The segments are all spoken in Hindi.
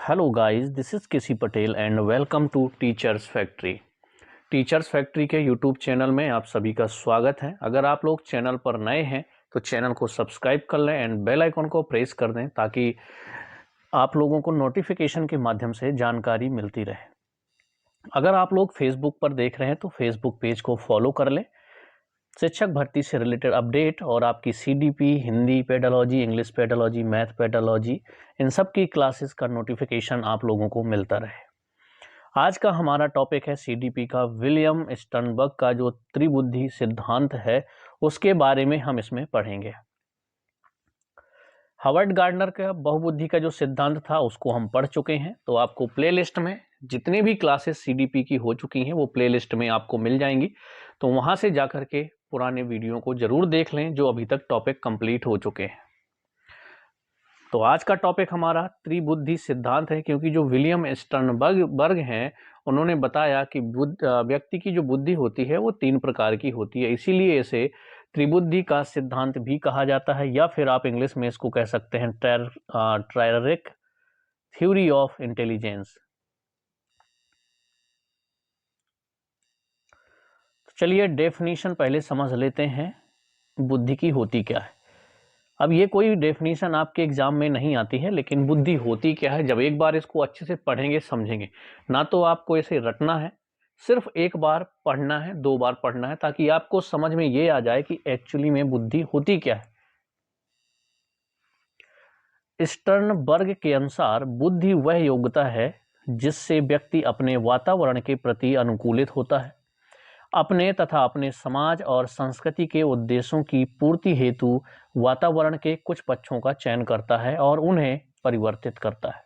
Hello guys, this is KC Patel and welcome to teachers factory. Teachers factory के यूट्यूब चैनल में आप सभी का स्वागत है। अगर आप लोग चैनल पर नए हैं तो चैनल को सब्सक्राइब कर लें एंड बेल आइकन को प्रेस कर दें ताकि आप लोगों को नोटिफिकेशन के माध्यम से जानकारी मिलती रहे। अगर आप लोग फेसबुक पर देख रहे हैं तो फेसबुक पेज को फॉलो कर लें। शिक्षक भर्ती से रिलेटेड अपडेट और आपकी CDP, Hindi pedagogy, English pedagogy, math pedagogy, इन सब की क्लासेस का नोटिफिकेशन आप लोगों को मिलता रहे। आज का हमारा टॉपिक है सीडीपी का विलियम स्टर्नबर्ग का जो त्रिबुद्धि सिद्धांत है उसके बारे में हम इसमें पढ़ेंगे। हावर्ड गार्डनर का बहुबुद्धि का जो सिद्धांत था उसको हम पढ़ चुके हैं, तो आपको प्लेलिस्ट में जितनी भी क्लासेस सीडीपी की हो चुकी हैं वो प्लेलिस्ट में आपको मिल जाएंगी, तो वहां से जाकर के पुराने वीडियो को जरूर देख लें जो अभी तक टॉपिक कंप्लीट हो चुके हैं। तो आज का टॉपिक हमारा त्रिबुद्धि सिद्धांत है, क्योंकि जो विलियम स्टर्नबर्ग हैं उन्होंने बताया कि व्यक्ति की जो बुद्धि होती है वो 3 प्रकार की होती है, इसीलिए इसे त्रिबुद्धि का सिद्धांत भी कहा जाता है, या फिर आप इंग्लिश में इसको कह सकते हैं ट्रायरेक थ्योरी ऑफ इंटेलिजेंस। चलिए डेफिनेशन पहले समझ लेते हैं, बुद्धि की होती क्या है। अब ये कोई डेफिनेशन आपके एग्जाम में नहीं आती है, लेकिन बुद्धि होती क्या है जब एक बार इसको अच्छे से पढ़ेंगे समझेंगे। ना तो आपको इसे रटना है, सिर्फ एक बार पढ़ना है, 2 बार पढ़ना है, ताकि आपको समझ में ये आ जाए कि एक्चुअली में बुद्धि होती क्या है। स्टर्नबर्ग के अनुसार बुद्धि वह योग्यता है जिससे व्यक्ति अपने वातावरण के प्रति अनुकूलित होता है, अपने तथा अपने समाज और संस्कृति के उद्देश्यों की पूर्ति हेतु वातावरण के कुछ पक्षों का चयन करता है और उन्हें परिवर्तित करता है।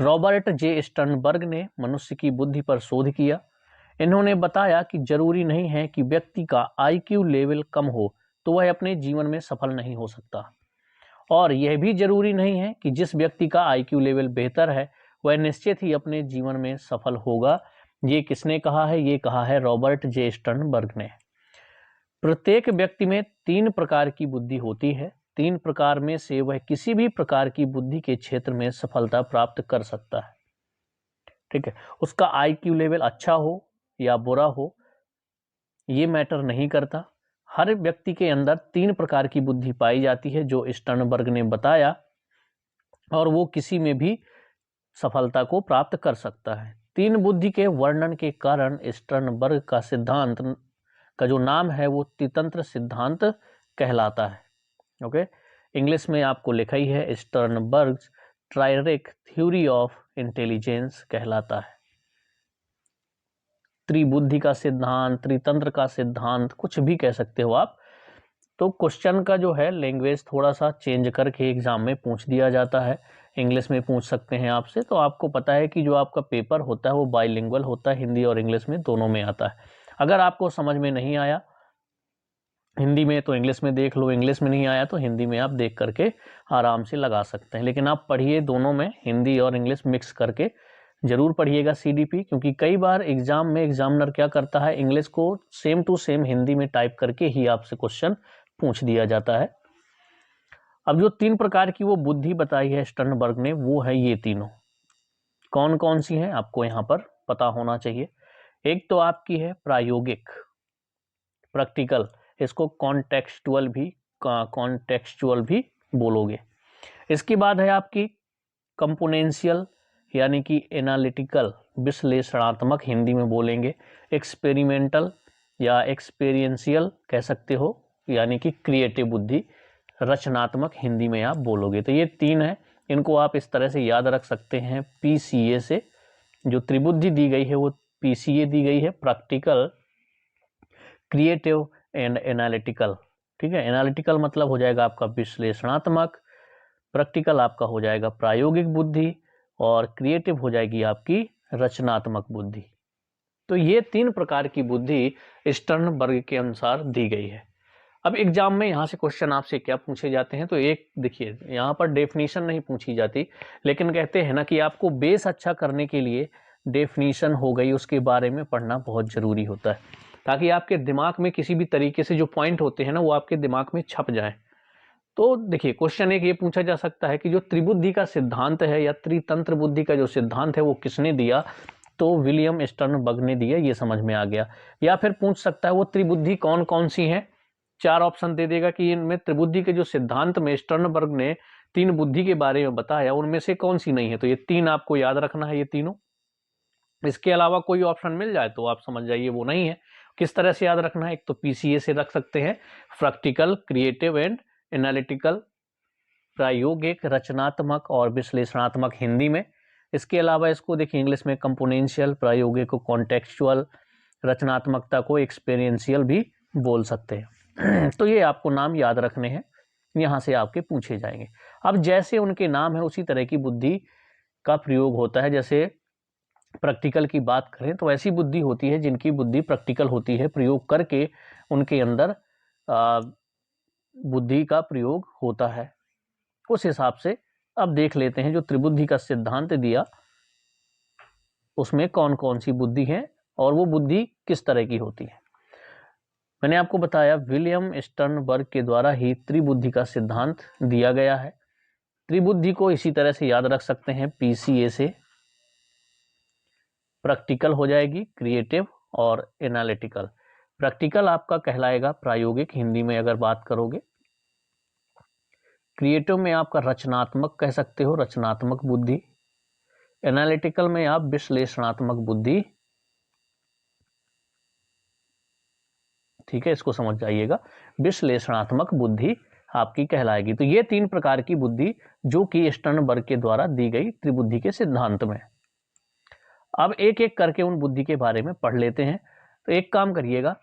रॉबर्ट जे स्टर्नबर्ग ने मनुष्य की बुद्धि पर शोध किया। इन्होंने बताया कि जरूरी नहीं है कि व्यक्ति का आईक्यू लेवल कम हो तो वह अपने जीवन में सफल नहीं हो सकता, और यह भी जरूरी नहीं है कि जिस व्यक्ति का आईक्यू लेवल बेहतर है वह निश्चित ही अपने जीवन में सफल होगा। ये किसने कहा है? ये कहा है रॉबर्ट जे स्टर्नबर्ग ने। प्रत्येक व्यक्ति में 3 प्रकार की बुद्धि होती है। 3 प्रकार में से वह किसी भी प्रकार की बुद्धि के क्षेत्र में सफलता प्राप्त कर सकता है। ठीक है, उसका आईक्यू लेवल अच्छा हो या बुरा हो ये मैटर नहीं करता। हर व्यक्ति के अंदर 3 प्रकार की बुद्धि पाई जाती है जो स्टर्नबर्ग ने बताया, और वो किसी में भी सफलता को प्राप्त कर सकता है। 3 बुद्धि के वर्णन के कारण स्टर्नबर्ग का सिद्धांत का जो नाम है वो त्रितंत्र सिद्धांत कहलाता है। ओके, इंग्लिश में आपको लिखा ही है स्टर्नबर्ग ट्रायरेक थ्योरी ऑफ इंटेलिजेंस कहलाता है। त्रिबुद्धि का सिद्धांत, त्रितंत्र का सिद्धांत, कुछ भी कह सकते हो आप। तो क्वेश्चन का जो है लैंग्वेज थोड़ा सा चेंज करके एग्जाम में पूछ दिया जाता है। इंग्लिश में पूछ सकते हैं आपसे, तो आपको पता है कि जो आपका पेपर होता है वो बाइलिंगुअल होता है, हिंदी और इंग्लिश में दोनों में आता है। अगर आपको समझ में नहीं आया हिंदी में तो इंग्लिश में देख लो, इंग्लिश में नहीं आया तो हिंदी में आप देख करके आराम से लगा सकते हैं। लेकिन आप पढ़िए दोनों में, हिंदी और इंग्लिश मिक्स करके जरूर पढ़िएगा सीडीपी, क्योंकि कई बार एग्जाम में एग्जामिनर क्या करता है, इंग्लिश को सेम टू सेम हिंदी में टाइप करके ही आपसे क्वेश्चन पूछ दिया जाता है। अब जो 3 प्रकार की वो बुद्धि बताई है स्टर्नबर्ग ने, वो है ये तीनों। कौन कौन सी हैं आपको यहाँ पर पता होना चाहिए। एक तो आपकी है प्रायोगिक, प्रैक्टिकल, इसको कॉन्टेक्सचुअल भी बोलोगे। इसके बाद है आपकी कंपोनेंशियल यानी कि एनालिटिकल, विश्लेषणात्मक हिंदी में बोलेंगे। एक्सपेरिमेंटल या एक्सपीरियंशियल कह सकते हो, यानी कि क्रिएटिव बुद्धि, रचनात्मक हिंदी में आप बोलोगे। तो ये 3 है, इनको आप इस तरह से याद रख सकते हैं पीसीए से। जो त्रिबुद्धि दी गई है वो पीसीए दी गई है, प्रैक्टिकल, क्रिएटिव एंड एनालिटिकल। ठीक है, एनालिटिकल मतलब हो जाएगा आपका विश्लेषणात्मक, प्रैक्टिकल आपका हो जाएगा प्रायोगिक बुद्धि, और क्रिएटिव हो जाएगी आपकी रचनात्मक बुद्धि। तो ये 3 प्रकार की बुद्धि स्टर्नबर्ग के अनुसार दी गई है। अब एग्जाम में यहाँ से क्वेश्चन आपसे क्या पूछे जाते हैं, तो एक देखिए यहाँ पर डेफिनेशन नहीं पूछी जाती, लेकिन कहते हैं ना कि आपको बेस अच्छा करने के लिए डेफिनेशन हो गई उसके बारे में पढ़ना बहुत जरूरी होता है, ताकि आपके दिमाग में किसी भी तरीके से जो पॉइंट होते हैं ना वो आपके दिमाग में छप जाए। तो देखिए क्वेश्चन एक ये पूछा जा सकता है कि जो त्रिबुद्धि का सिद्धांत है या त्रितंत्र बुद्धि का जो सिद्धांत है वो किसने दिया, तो विलियम स्टर्नबर्ग ने दिया, ये समझ में आ गया। या फिर पूछ सकता है वो त्रिबुद्धि कौन कौन सी हैं, 4 ऑप्शन दे देगा कि इनमें त्रिबुद्धि के जो सिद्धांत में स्टर्नबर्ग ने 3 बुद्धि के बारे में बताया उनमें से कौन सी नहीं है। तो ये 3 आपको याद रखना है, ये तीनों। इसके अलावा कोई ऑप्शन मिल जाए तो आप समझ जाइए वो नहीं है। किस तरह से याद रखना है, एक तो पीसीए से रख सकते हैं, प्रैक्टिकल, क्रिएटिव एंड एनालिटिकल, प्रायोगिक, रचनात्मक और विश्लेषणात्मक हिंदी में। इसके अलावा इसको देखिए इंग्लिश में कंपोनेंशियल, प्रायोगिक को कॉन्टेक्चुअल, रचनात्मकता को एक्सपीरियंशियल भी बोल सकते हैं। तो ये आपको नाम याद रखने हैं, यहाँ से आपके पूछे जाएंगे। अब जैसे उनके नाम है उसी तरह की बुद्धि का प्रयोग होता है। जैसे प्रैक्टिकल की बात करें तो ऐसी बुद्धि होती है जिनकी बुद्धि प्रैक्टिकल होती है, प्रयोग करके उनके अंदर बुद्धि का प्रयोग होता है। उस हिसाब से अब देख लेते हैं जो त्रिबुद्धि का सिद्धांत दिया उसमें कौन कौन सी बुद्धि है और वो बुद्धि किस तरह की होती है। मैंने आपको बताया विलियम स्टर्नबर्ग के द्वारा ही त्रिबुद्धि का सिद्धांत दिया गया है। त्रिबुद्धि को इसी तरह से याद रख सकते हैं, पीसीए से, प्रैक्टिकल हो जाएगी, क्रिएटिव और एनालिटिकल। प्रैक्टिकल आपका कहलाएगा प्रायोगिक हिंदी में अगर बात करोगे। क्रिएटिव में आपका रचनात्मक कह सकते हो, रचनात्मक बुद्धि। एनालिटिकल में आप विश्लेषणात्मक बुद्धि, ठीक है, इसको समझ जाइएगा, विश्लेषणात्मक बुद्धि आपकी कहलाएगी। तो ये 3 प्रकार की बुद्धि जो कि स्टर्नबर्ग के द्वारा दी गई त्रिबुद्धि के सिद्धांत में। अब एक एक करके उन बुद्धि के बारे में पढ़ लेते हैं। तो एक काम करिएगा,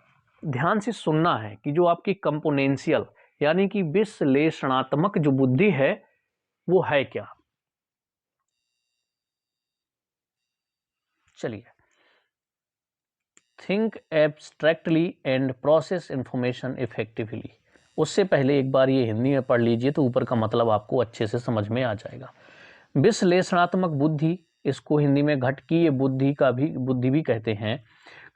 ध्यान से सुनना है कि जो आपकी कंपोनेंशियल यानी कि विश्लेषणात्मक जो बुद्धि है वो है क्या। चलिए, think abstractly and process information effectively. उससे पहले एक बार ये हिंदी में पढ़ लीजिए तो ऊपर का मतलब आपको अच्छे से समझ में आ जाएगा। विश्लेषणात्मक बुद्धि, इसको हिंदी में घटकीय बुद्धि भी कहते हैं,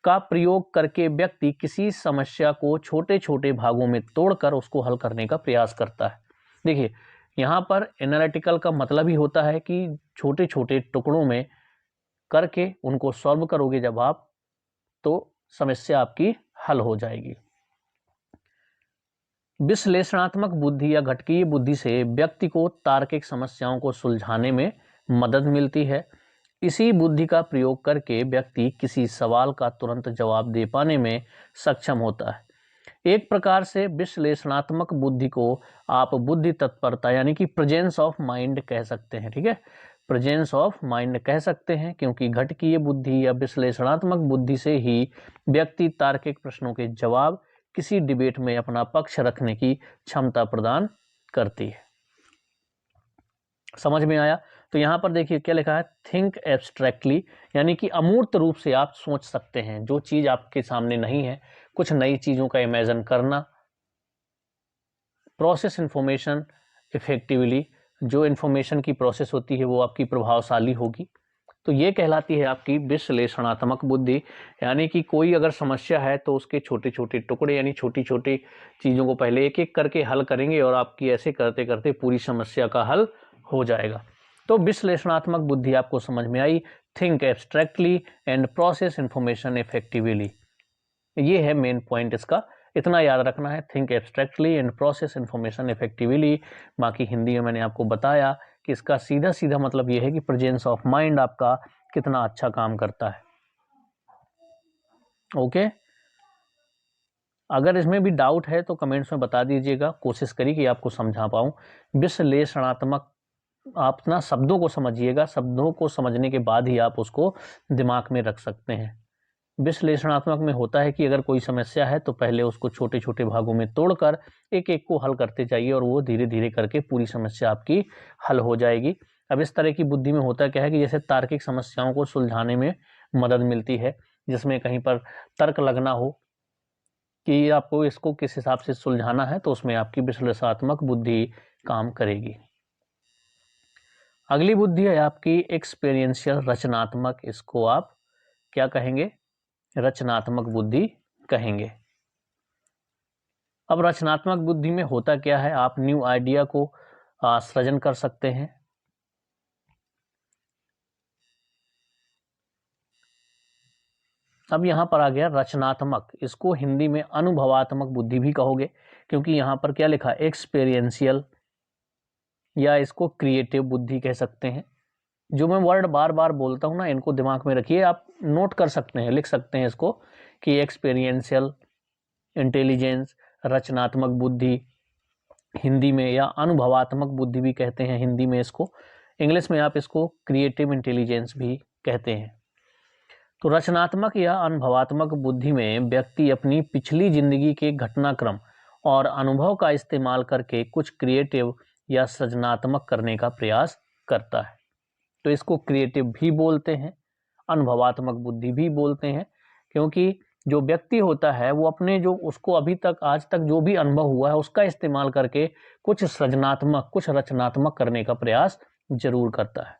का प्रयोग करके व्यक्ति किसी समस्या को छोटे छोटे भागों में तोड़कर उसको हल करने का प्रयास करता है। देखिए यहाँ पर एनालिटिकल का मतलब ही होता है कि छोटे छोटे टुकड़ों में करके उनको सॉल्व करोगे जब आप, तो समस्या आपकी हल हो जाएगी। विश्लेषणात्मक बुद्धि या घटकीय बुद्धि से व्यक्ति को तार्किक समस्याओं को सुलझाने में मदद मिलती है। इसी बुद्धि का प्रयोग करके व्यक्ति किसी सवाल का तुरंत जवाब दे पाने में सक्षम होता है। एक प्रकार से विश्लेषणात्मक बुद्धि को आप बुद्धि तत्परता यानी कि प्रेजेंस ऑफ माइंड कह सकते हैं। ठीक है, प्रेजेंस ऑफ माइंड कह सकते हैं, क्योंकि घटकीय बुद्धि या विश्लेषणात्मक बुद्धि से ही व्यक्ति तार्किक प्रश्नों के जवाब, किसी डिबेट में अपना पक्ष रखने की क्षमता प्रदान करती है। समझ में आया? तो यहाँ पर देखिए क्या लिखा है, थिंक एब्स्ट्रैक्टली, यानी कि अमूर्त रूप से आप सोच सकते हैं, जो चीज आपके सामने नहीं है, कुछ नई चीजों का इमेजिन करना। प्रोसेस इंफॉर्मेशन इफेक्टिवली, जो इन्फॉर्मेशन की प्रोसेस होती है वो आपकी प्रभावशाली होगी। तो ये कहलाती है आपकी विश्लेषणात्मक बुद्धि, यानी कि कोई अगर समस्या है तो उसके छोटे छोटे टुकड़े यानी छोटी छोटी चीज़ों को पहले एक एक करके हल करेंगे और आपकी ऐसे करते करते पूरी समस्या का हल हो जाएगा। तो विश्लेषणात्मक बुद्धि आपको समझ में आई। Think abstractly and process information effectively, ये है मेन पॉइंट इसका, इतना याद रखना है, think abstractly and process information effectively. बाकी हिंदी में मैंने आपको बताया कि इसका सीधा सीधा मतलब ये है कि प्रेजेंस ऑफ माइंड आपका कितना अच्छा काम करता है। ओके, अगर इसमें भी डाउट है तो कमेंट्स में बता दीजिएगा, कोशिश करिए कि आपको समझा पाऊँ। विश्लेषणात्मक, आप ना शब्दों को समझिएगा, शब्दों को समझने के बाद ही आप उसको दिमाग में रख सकते हैं। विश्लेषणात्मक में होता है कि अगर कोई समस्या है तो पहले उसको छोटे छोटे भागों में तोड़कर एक एक को हल करते जाइए और वो धीरे धीरे करके पूरी समस्या आपकी हल हो जाएगी। अब इस तरह की बुद्धि में होता क्या है कि जैसे तार्किक समस्याओं को सुलझाने में मदद मिलती है, जिसमें कहीं पर तर्क लगना हो कि आपको इसको किस हिसाब से सुलझाना है, तो उसमें आपकी विश्लेषणात्मक बुद्धि काम करेगी। अगली बुद्धि है आपकी एक्सपीरियंशियल रचनात्मक, इसको आप क्या कहेंगे, रचनात्मक बुद्धि कहेंगे। अब रचनात्मक बुद्धि में होता क्या है, आप न्यू आइडिया को सृजन कर सकते हैं। अब यहाँ पर आ गया रचनात्मक, इसको हिंदी में अनुभवात्मक बुद्धि भी कहोगे, क्योंकि यहाँ पर क्या लिखा है, एक्सपीरियंशियल, या इसको क्रिएटिव बुद्धि कह सकते हैं। जो मैं वर्ड बार बार बोलता हूँ ना, इनको दिमाग में रखिए, आप नोट कर सकते हैं, लिख सकते हैं इसको कि एक्सपीरियंशियल इंटेलिजेंस, रचनात्मक बुद्धि हिंदी में, या अनुभवात्मक बुद्धि भी कहते हैं हिंदी में इसको, इंग्लिश में आप इसको क्रिएटिव इंटेलिजेंस भी कहते हैं। तो रचनात्मक या अनुभवात्मक बुद्धि में व्यक्ति अपनी पिछली जिंदगी के घटनाक्रम और अनुभव का इस्तेमाल करके कुछ क्रिएटिव या सृजनात्मक करने का प्रयास करता है। तो इसको क्रिएटिव भी बोलते हैं, अनुभवात्मक बुद्धि भी बोलते हैं, क्योंकि जो व्यक्ति होता है वो अपने जो उसको अभी तक आज तक जो भी अनुभव हुआ है उसका इस्तेमाल करके कुछ सृजनात्मक, कुछ रचनात्मक करने का प्रयास जरूर करता है।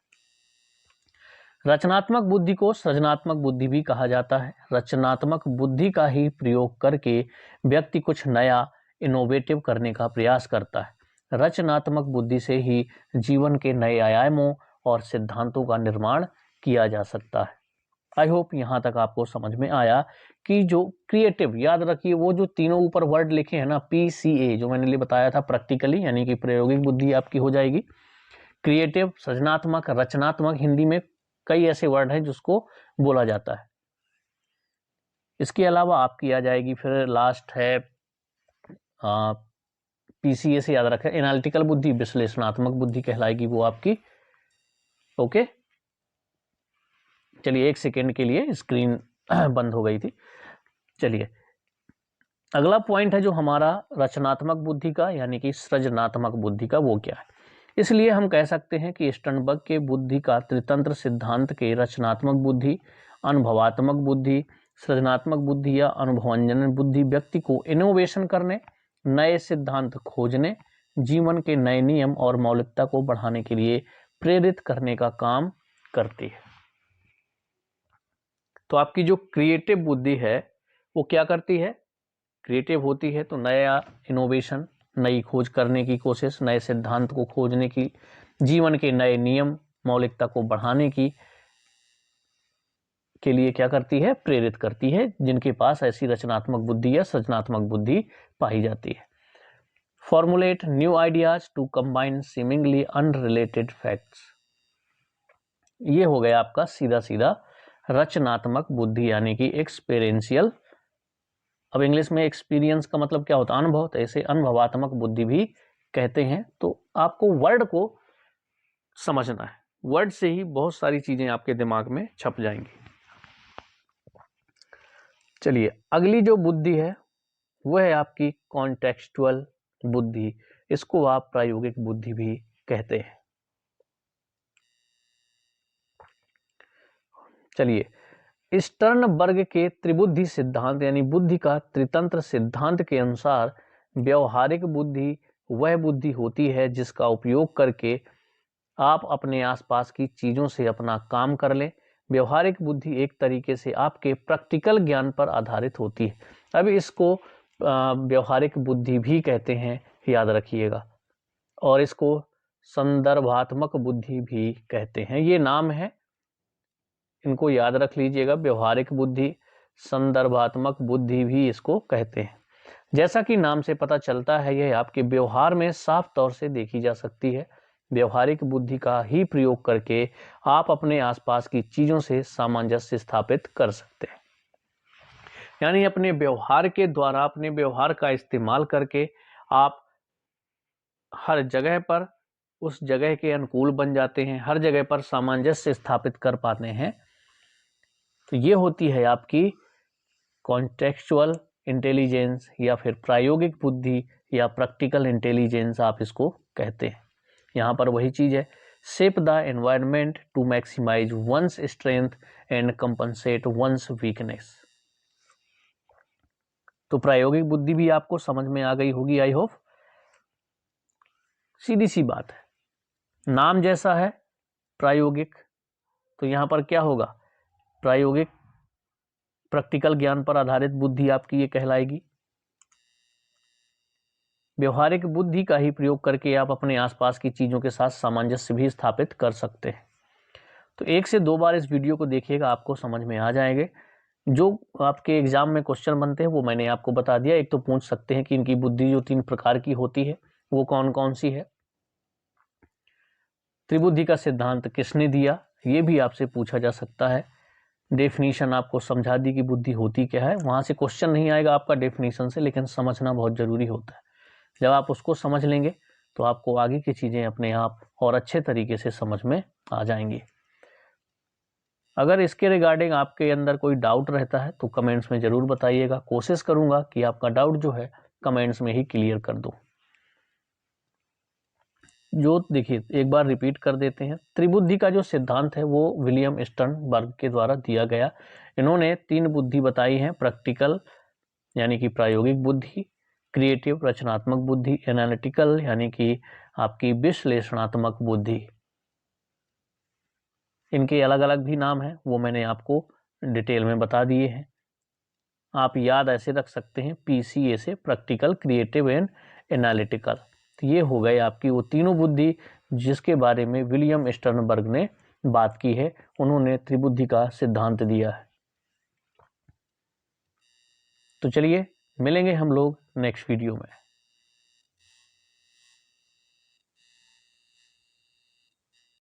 रचनात्मक बुद्धि को सृजनात्मक बुद्धि भी कहा जाता है। रचनात्मक बुद्धि का ही प्रयोग करके व्यक्ति कुछ नया, इनोवेटिव करने का प्रयास करता है। रचनात्मक बुद्धि से ही जीवन के नए आयामों और सिद्धांतों का निर्माण किया जा सकता है। आई होप यहाँ तक आपको समझ में आया कि जो क्रिएटिव, याद रखिए वो जो तीनों ऊपर वर्ड लिखे हैं ना, PCA, जो मैंने लिए बताया था प्रैक्टिकली, यानी कि प्रायोगिक बुद्धि आपकी हो जाएगी। क्रिएटिव, सृजनात्मक, रचनात्मक, हिंदी में कई ऐसे वर्ड हैं जिसको बोला जाता है। इसके अलावा आपकी आ जाएगी फिर लास्ट है PCA से याद रखें, एनालिटिकल बुद्धि, विश्लेषणात्मक बुद्धि कहलाएगी वो आपकी। ओके, चलिए एक सेकेंड के लिए स्क्रीन बंद हो गई थी। चलिए अगला पॉइंट है जो हमारा रचनात्मक बुद्धि का, यानी कि सृजनात्मक बुद्धि का, वो क्या है। इसलिए हम कह सकते हैं कि स्टर्नबर्ग के बुद्धि का त्रितंत्र सिद्धांत के रचनात्मक बुद्धि, अनुभवात्मक बुद्धि, सृजनात्मक बुद्धि या अनुभवजन्य बुद्धि व्यक्ति को इनोवेशन करने, नए सिद्धांत खोजने, जीवन के नए नियम और मौलिकता को बढ़ाने के लिए प्रेरित करने का काम करती है। तो आपकी जो क्रिएटिव बुद्धि है वो क्या करती है, क्रिएटिव होती है तो नया इनोवेशन, नई खोज करने की कोशिश, नए सिद्धांत को खोजने की, जीवन के नए नियम, मौलिकता को बढ़ाने की के लिए क्या करती है, प्रेरित करती है, जिनके पास ऐसी रचनात्मक बुद्धि या सृजनात्मक बुद्धि पाई जाती है। Formulate new ideas to combine seemingly unrelated facts, ये हो गया आपका सीधा सीधा रचनात्मक बुद्धि, यानी कि एक्सपीरियंशियल। अब इंग्लिश में एक्सपीरियंस का मतलब क्या होता है, अनुभव, तो ऐसे अनुभवात्मक बुद्धि भी कहते हैं। तो आपको वर्ड को समझना है, वर्ड से ही बहुत सारी चीजें आपके दिमाग में छप जाएंगी। चलिए अगली जो बुद्धि है वह है आपकी कॉन्टेक्सचुअल बुद्धि, इसको आप प्रायोगिक बुद्धि भी कहते हैं। चलिए स्टर्नबर्ग के त्रिबुद्धि सिद्धांत, यानी बुद्धि का त्रितंत्र सिद्धांत के अनुसार व्यवहारिक बुद्धि वह बुद्धि होती है जिसका उपयोग करके आप अपने आसपास की चीजों से अपना काम कर लें। व्यवहारिक बुद्धि एक तरीके से आपके प्रैक्टिकल ज्ञान पर आधारित होती है। अब इसको व्यवहारिक बुद्धि भी कहते हैं, याद रखिएगा, और इसको संदर्भात्मक बुद्धि भी कहते हैं। ये नाम है, इनको याद रख लीजिएगा, व्यवहारिक बुद्धि, संदर्भात्मक बुद्धि भी इसको कहते हैं। जैसा कि नाम से पता चलता है यह आपके व्यवहार में साफ तौर से देखी जा सकती है। व्यवहारिक बुद्धि का ही प्रयोग करके आप अपने आसपास की चीजों से सामंजस्य स्थापित कर सकते हैं, यानी अपने व्यवहार के द्वारा, अपने व्यवहार का इस्तेमाल करके आप हर जगह पर उस जगह के अनुकूल बन जाते हैं, हर जगह पर सामंजस्य स्थापित कर पाते हैं। तो ये होती है आपकी कॉन्टेक्सचुअल इंटेलिजेंस, या फिर प्रायोगिक बुद्धि, या प्रैक्टिकल इंटेलिजेंस आप इसको कहते हैं। यहाँ पर वही चीज है, shape the environment to maximise one's strength and compensate one's weakness. तो प्रायोगिक बुद्धि भी आपको समझ में आ गई होगी, आई होप। सीधी सी बात है, नाम जैसा है प्रायोगिक, तो यहाँ पर क्या होगा, प्रायोगिक प्रैक्टिकल ज्ञान पर आधारित बुद्धि आपकी ये कहलाएगी। व्यवहारिक बुद्धि का ही प्रयोग करके आप अपने आसपास की चीज़ों के साथ सामंजस्य भी स्थापित कर सकते हैं। तो 1 से 2 बार इस वीडियो को देखिएगा, आपको समझ में आ जाएंगे। जो आपके एग्जाम में क्वेश्चन बनते हैं वो मैंने आपको बता दिया। एक तो पूछ सकते हैं कि इनकी बुद्धि जो 3 प्रकार की होती है वो कौन कौन सी है, त्रिबुद्धि का सिद्धांत किसने दिया, ये भी आपसे पूछा जा सकता है। डेफिनेशन आपको समझा दी कि बुद्धि होती क्या है। वहाँ से क्वेश्चन नहीं आएगा आपका डेफिनेशन से, लेकिन समझना बहुत ज़रूरी होता है। जब आप उसको समझ लेंगे तो आपको आगे की चीज़ें अपने आप और अच्छे तरीके से समझ में आ जाएंगी। अगर इसके रिगार्डिंग आपके अंदर कोई डाउट रहता है तो कमेंट्स में ज़रूर बताइएगा। कोशिश करूँगा कि आपका डाउट जो है कमेंट्स में ही क्लियर कर दूँ। जो देखिए, एक बार रिपीट कर देते हैं। त्रिबुद्धि का जो सिद्धांत है वो विलियम स्टर्नबर्ग के द्वारा दिया गया। इन्होंने 3 बुद्धि बताई हैं, प्रैक्टिकल यानी कि प्रायोगिक बुद्धि, क्रिएटिव रचनात्मक बुद्धि, एनालिटिकल यानी कि आपकी विश्लेषणात्मक बुद्धि। इनके अलग अलग भी नाम हैं, वो मैंने आपको डिटेल में बता दिए हैं। आप याद ऐसे रख सकते हैं PCA से, प्रैक्टिकल, क्रिएटिव एंड एनालिटिकल। तो ये हो गए आपकी वो तीनों बुद्धि जिसके बारे में विलियम स्टर्नबर्ग ने बात की है। उन्होंने त्रिबुद्धि का सिद्धांत दिया है। तो चलिए मिलेंगे हम लोग नेक्स्ट वीडियो में।